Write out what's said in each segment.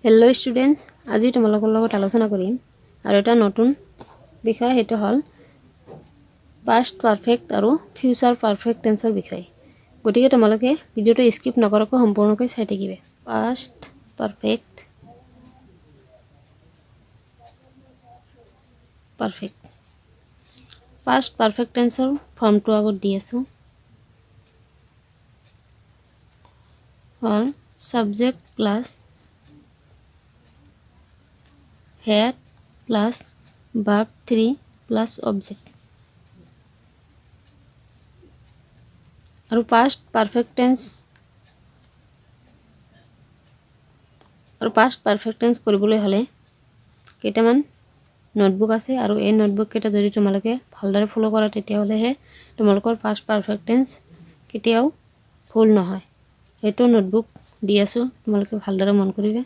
Hello' students, আজি তোমালোকৰ লগত আলোচনা কৰিম আৰু এটা নতুন বিষয়, সেইটো হ'ল পাষ্ট পাৰফেক্ট আৰু ফিউচাৰ পাৰফেক্ট টেন্সৰ বিষয়। গতিকে তোমালোকে ভিডিঅ'টো স্কিপ নকৰাকৈ সম্পূৰ্ণকৈ চাই থাকিবা। পাষ্ট পাৰফেক্ট পাষ্ট পাৰফেক্ট টেন্সৰ ফৰ্মটো আগত দি আছোঁ। হ'ল subject plus head plus verb 3 plus object. আৰু পাষ্ট পাৰফেক্ট টেন্স কৰিবলৈ হ'লে কেইটামান নোটবুক আছে, আৰু এই নোটবুক কেইটা যদি তোমালোকে ভালদৰে ফ'ল' কৰা তেতিয়াহ'লেহে তোমালোকৰ পাষ্ট পাৰফেক্ট টেন্স কেতিয়াও ভুল নহয়। সেইটো নোটবুক দি আছোঁ, তোমালোকে ভালদৰে মন কৰিবা।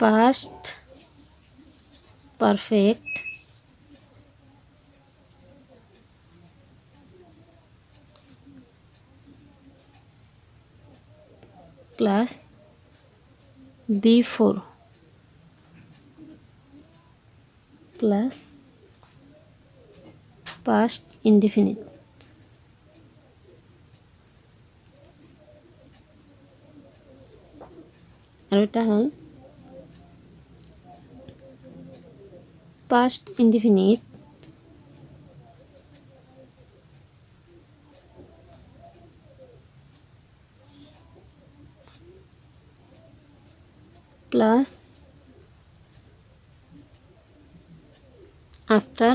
Past perfect plus before plus past indefinite। আৰু এটা হ'ল past indefinite plus after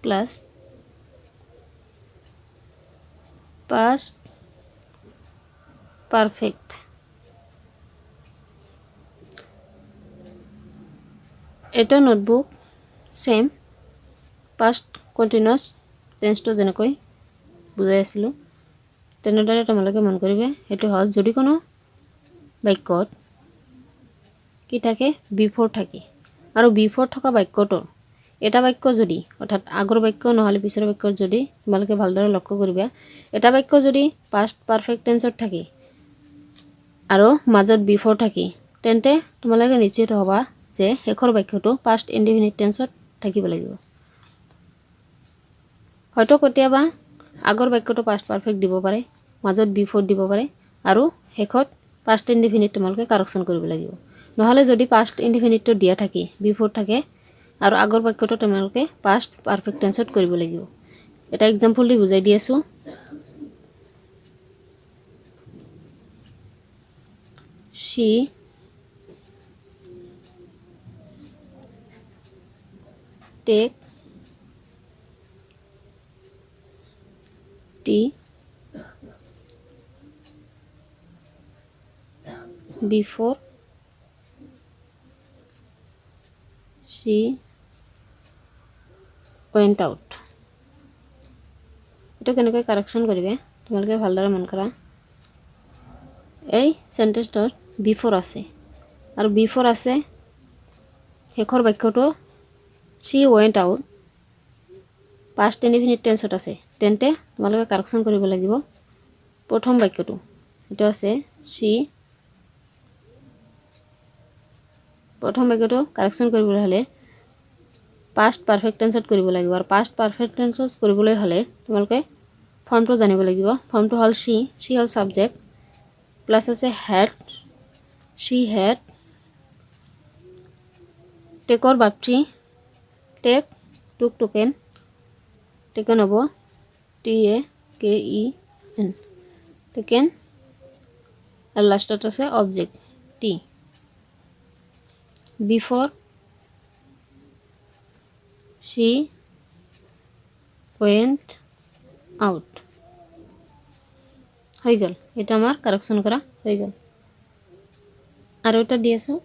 plus past perfect। এটা নোটবুক সেম পাষ্ট কণ্টিনিউয়াছ টেন্সটো যেনেকৈ বুজাই আছিলোঁ তেনেদৰে তোমালোকে মন কৰিবা। সেইটো হ'ল যদি কোনো বাক্যত কি থাকে, বিফোৰ থাকে, আৰু বিফোৰ থকা বাক্যটোৰ এটা বাক্য যদি, অৰ্থাৎ আগৰ বাক্য নহ'লে পিছৰ বাক্যত যদি তোমালোকে ভালদৰে লক্ষ্য কৰিবা, এটা বাক্য যদি পাষ্ট পাৰফেক্ট টেন্সত থাকে আৰু মাজত বিফোৰ থাকে, তেন্তে তোমালোকে নিশ্চিত হ'বা যে শেষৰ বাক্যটো পাষ্ট ইনডিফিনিট টেন্সত থাকিব লাগিব। হয়তো কেতিয়াবা আগৰ বাক্যটো পাষ্ট পাৰফেক্ট দিব পাৰে, মাজত বিফোৰ দিব পাৰে, আৰু শেষত পাষ্ট ইনডিফিনিট তোমালোকে কাৰেকশ্যন কৰিব লাগিব। নহ'লে যদি পাষ্ট ইনডিফিনিটটো দিয়া থাকে, বিফোৰ থাকে, আৰু আগৰ বাক্যটো তোমালোকে পাষ্ট পাৰফেক্ট টেন্সত কৰিব লাগিব। এটা এক্সাম্পল দি বুজাই দি আছোঁ। she take tea before she went out। এটা কেনেকৈ কাৰেকশ্যন কৰিবা তোমালোকে ভালদৰে মন কৰা। এই সেন্টেন্সটোত বিফোৰ আছে, আৰু বিফোৰ আছে শেষৰ বাক্যটো she went out past indefinite টেন্সত আছে, তেন্তে তোমালোকে কাৰেকশ্যন কৰিব লাগিব প্ৰথম বাক্যটো। এইটো আছে she, প্ৰথম বাক্যটো কাৰেকশ্যন কৰিবলৈ হ'লে পাষ্ট পাৰফেক্ট টেন্সত কৰিব লাগিব, আৰু পাষ্ট পাৰফেক্ট টেন্সত কৰিবলৈ হ'লে তোমালোকে ফৰ্মটো জানিব লাগিব। ফৰ্মটো হ'ল she হ'ল ছাবজেক্ট, প্লাছ আছে had, she had, টেকৰ verb 3, take took taken, taken হ'ব TAKEN, টেকেন, আৰু লাষ্টত আছে অবজেক্ট টি। বিফোৰ she went out হৈ গ'ল। এটা আমাৰ কাৰেকশ্যন কৰা হৈ গ'ল। আৰু এটা দি আছোঁ,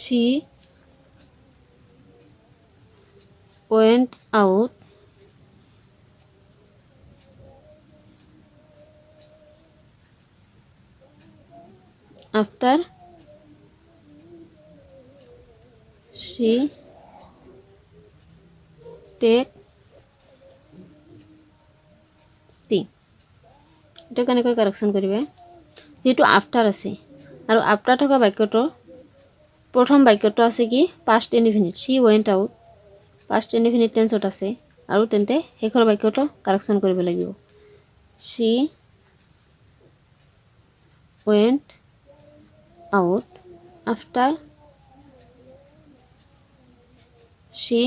she went out after she take টি এটা কেনেকৈ কাৰেকশ্যন কৰিবা যেটো আফটাৰ আছে আৰু আফটাৰ থকা বাক্যটোৰ প্ৰথম বাক্যটো আছে কি past indefinite she went out past indefinite টেন্সত আছে আৰু তেন্তে শেষৰ বাক্যটো কাৰেকশ্যন কৰিব লাগিব she went out after she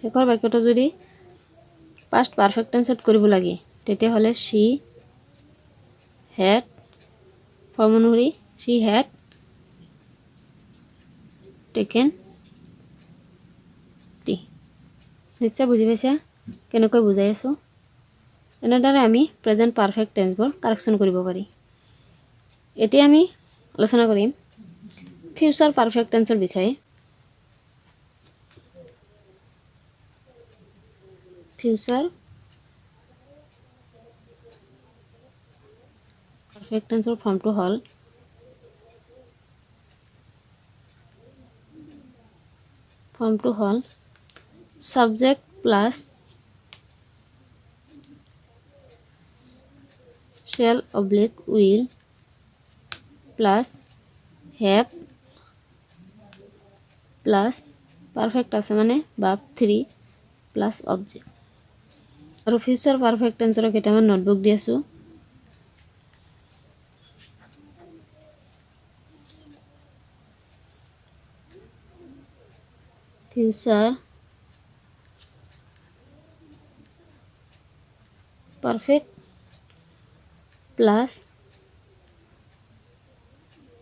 শেষৰ বাক্যটো যদি পাষ্ট পাৰফেক্ট টেন্সত কৰিব লাগে তেতিয়া হলে she had ফৰ্ম অনুসৰি she had taken tea নিশ্চয় বুজি পাইছা কেনেকৈ বুজাই আছো এনেদৰে আমি প্ৰেজেন্ট পাৰফেক্ট টেন্সবোৰ কাৰেকশ্যন কৰিব পাৰি এতিয়া আমি আলোচনা কৰিম ফিউচাৰ পাৰফেক্ট টেন্সৰ বিষয়ে ফিউচাৰ পাৰফেক্ট টেন্সৰ ফৰ্মটো হ'ল subject plus shall oblique will plus have plus perfect আছে মানে verb 3 plus object আৰু ফিউচাৰ পাৰফেক্ট টেন্সৰ কেইটামান নোটবুক দি আছো future perfect plus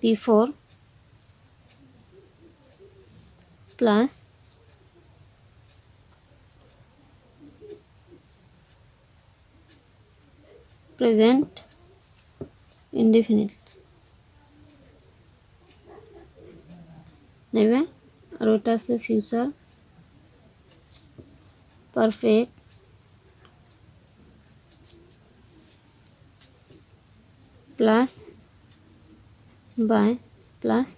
before plus present indefinite নেবে আৰু এটা আছে future perfect plus by plus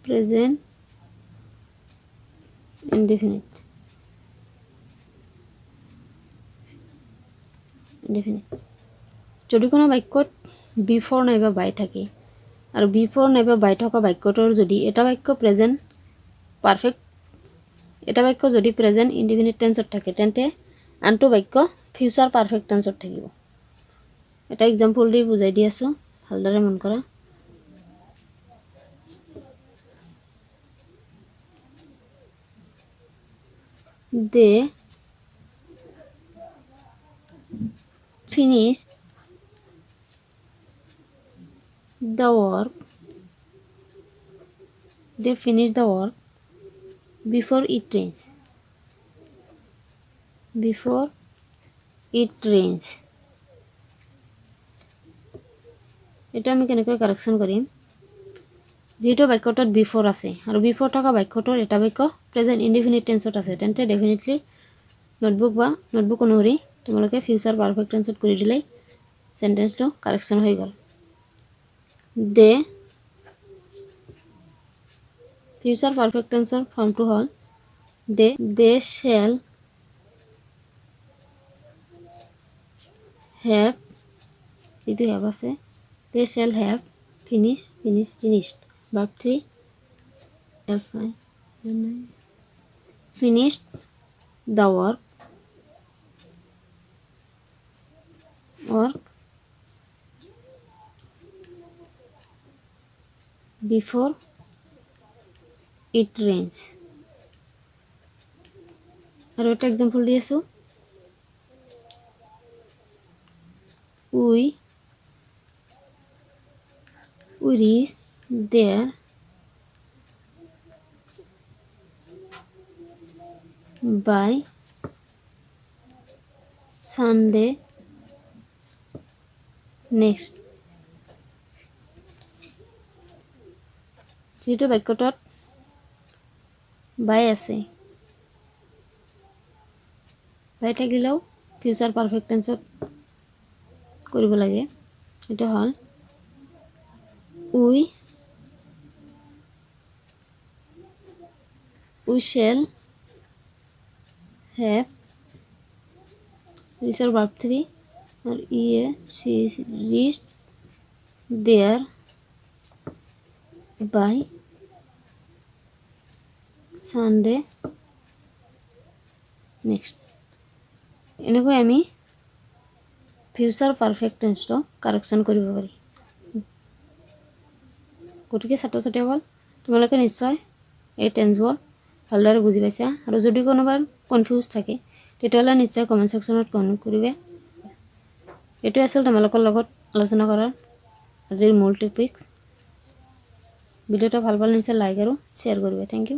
present indefinite যদি কোনো বাক্যত বিফোর নাইবা বাই থাকে আৰু বিফোর নাইবা বাই থকা বাক্যটোৰ যদি এটা বাক্য প্ৰেজেন্ট পারফেক্ট এটা বাক্য যদি প্রেজেন্ট ইনডিফিনিট টেন্সত থাকে তেন্তে আনটো বাক্য ফিউচাৰ পারফেক্ট টেন্সত থাকিব এটা এক্সাম্পল দি বুজাই দি আছো ভালদৰে মন কৰা they finish the work before it rains এটা আমি কেনেকৈ কারেকশন কৰিম যেটো বাক্যটোত বিফোর আছে আৰু বিফোর থকা বাক্যটোৰ এটা বাক্য প্ৰেজেন্ট ইনডিফিনিট টেন্সত আছে তেন্তে ডেফিনেটলি নোটবুক অনুসৰি তোমালোকে ফিউচাৰ পারফেক্ট টেন্সত কৰি দিলে সেন্টেন্সটো কারেকশন হৈ গল দে ফিউচাৰ পারফেক্ট টেন্সৰ ফৰ্মটো হ'ল দে shall have যেটো have আছে they shall have finished verb 3 finished the work before it rains আৰু এটা এক্সাম্পল দি আছো we reach there by Sunday next যেটো বাক্যটোত বাই আছে বাই থাকিলেও ফিউচাৰ পারফেক্ট টেন্সত কৰিব লাগে এটা হল we shall have reached verb 3 और ये she reached there by Sunday next এনেকৈ আমি ফিউচাৰ পাৰফেক্ট টেন্সটো কাৰেকশ্যন কৰিব পাৰি গতিকে ছাত্ৰ ছাত্ৰীসকল তোমালোকে নিশ্চয় এই টেন্সবোৰ ভালদৰে বুজি পাইছা আৰু যদি কোনোবাৰ কনফিউজ থাকে তেতিয়াহ'লে নিশ্চয় কমেণ্ট ছেকশ্যনত কমেণ্ট কৰিবা এইটো আছিল তোমালোকৰ লগত আলোচনা কৰাৰ আজিৰ মূল টপিকছ ভিডিঅ'টো ভাল পালে নিশ্চয় লাইক আৰু শ্বেয়াৰ কৰিবা থেংক ইউ